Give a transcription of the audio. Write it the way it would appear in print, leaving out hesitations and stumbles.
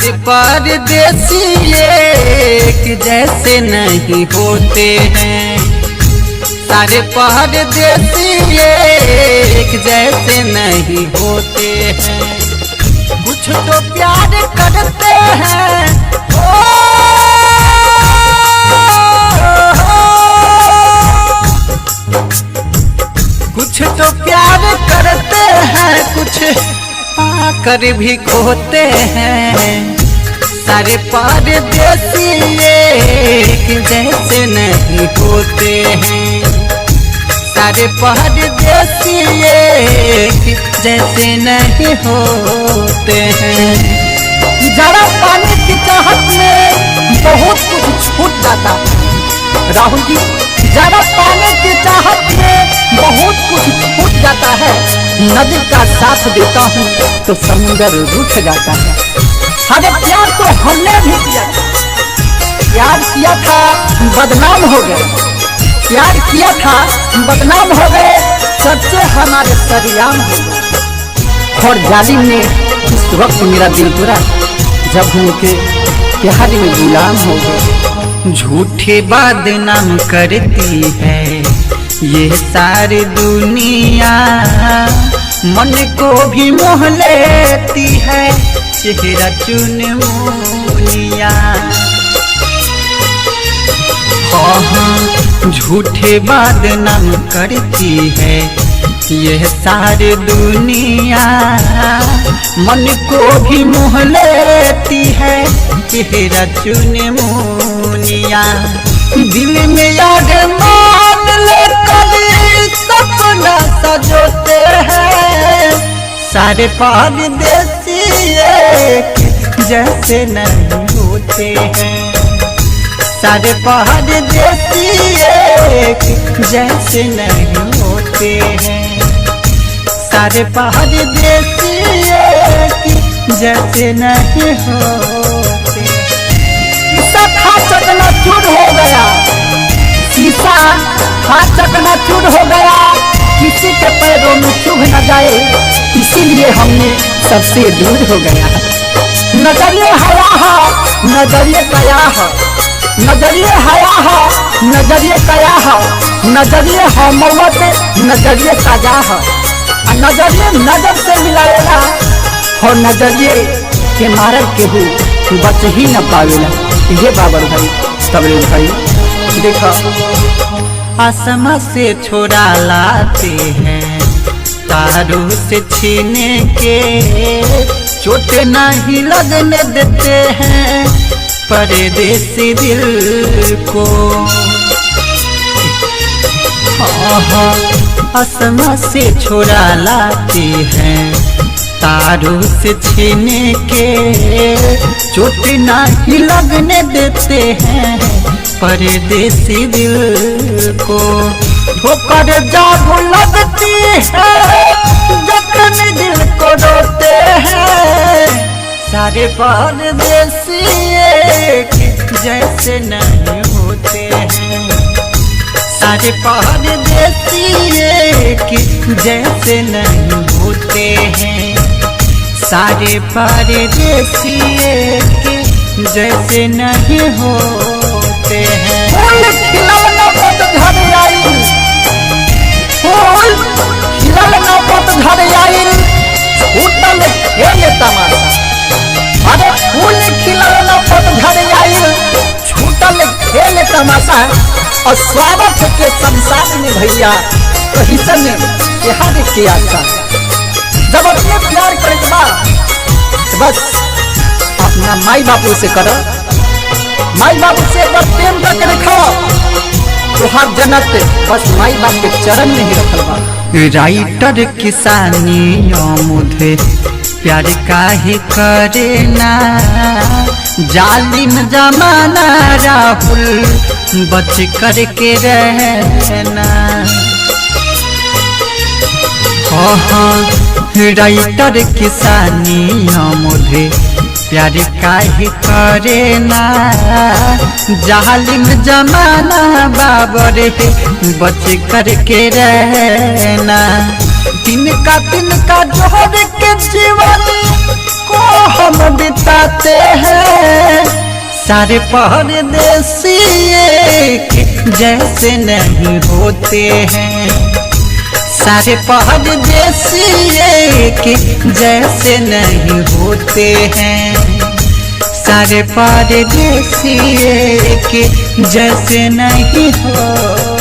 सारे परदेसी एक जैसे नहीं होते हैं, सारे परदेसी एक जैसे नहीं होते हैं। कुछ तो प्यार करते हैं कुछ तो प्यार करते हैं, कुछ आकर भी खोते हैं। सारे परदेसी एक जैसे नहीं होते हैं, सारे परदेसी एक जैसे नहीं होते हैं। जरा पाने की चाहत में बहुत कुछ छूट जाता है राहुल जी, जरा पाने की चाहत में बहुत कुछ छूट जाता है। नदी का साथ देता हूँ तो समुंदर रूठ जाता है। अरे प्यार तो हमने भी किया, प्यार किया था बदनाम हो गए, प्यार किया था बदनाम हो गए, सबसे हमारे सरियाम हो गए। और जालिम ने इस वक्त मेरा दिल तोड़ा जब उनके प्यार में गुलाम हो गए। झूठे बदनाम करती है ये सारी दुनिया, मन को भी मोह लेती है चेहरा चुनमुनिया। हाँ, झूठे बदनाम करती है ये सारी दुनिया, मन को भी मोह लेती है चेहरा चुनमुनिया। दिल में याद मान लेकर सपना सजोते हैं, सारे परदेसी एक जैसे नहीं होते हैं, सारे परदेसी एक जैसे नहीं होते हैं, सारे परदेसी एक जैसे नहीं होते। शीशा चकनाचूर हो गया, शीशा चकनाचूर हो गया, किसी के पैरों में चुभ न जाए, इसीलिए हमने सबसे दूर हो गया। नजरिए हया है, नजरिए कया है, नजरिए हया है, नजरिए कया है, नजरिए हमवत, नजरिए सजा है। नजरिए नजर से मिलाएगा और नजरिए के मारक के भी बच ही न पावेला। ये बाबर भाई तबरेज भाई देखा, आसमां से छोड़ा लाते हैं तारों से छीने के, चोट नहीं लगने देते हैं परदेसी दिल को। आसमां से छोड़ा लाते हैं तारों से छीने के, चोट नहीं लगने देते हैं परदेसी दिल को। ठोकर जब लगती है जखन दिल को रोते हैं, सारे परदेसी एक जैसे नहीं होते हैं, सारे परदेसी एक जैसे नहीं होते हैं, सारे परदेसी एक जैसे नहीं होते हैं। फूल खिलौना पतझड़ आइल, फूल खिलौना पतझड़ आइल, छूटल खेल तमाशा। अरे फूल खिलौना पतझड़ आइल, छूटल खेल तमाशा। और स्वागत के संसार में भैया कहीं से प्यार के आशा, जब अपने प्यार करे के बाद बस अपना माई बापू से करो, माई बापू से एक बार प्रेम करके रखो तो हर जन्नत बस माई बाप के चरण में ही रखल बा। राइटर किसानी मुझे प्यार काहे करे ना, जालिम जमाना राहुल बच कर के रहना। राइटर किसानी मुझे प्यार काहे करे ना, जालिम जमाना बाबर बच कर के रहना। तिनका जोड़ के जीवन को हम बिताते सारे परदेसी एक जैसे नहीं होते हैं, सारे परदेसी एक जैसे नहीं होते हैं, सारे परदेसी एक जैसे नहीं हो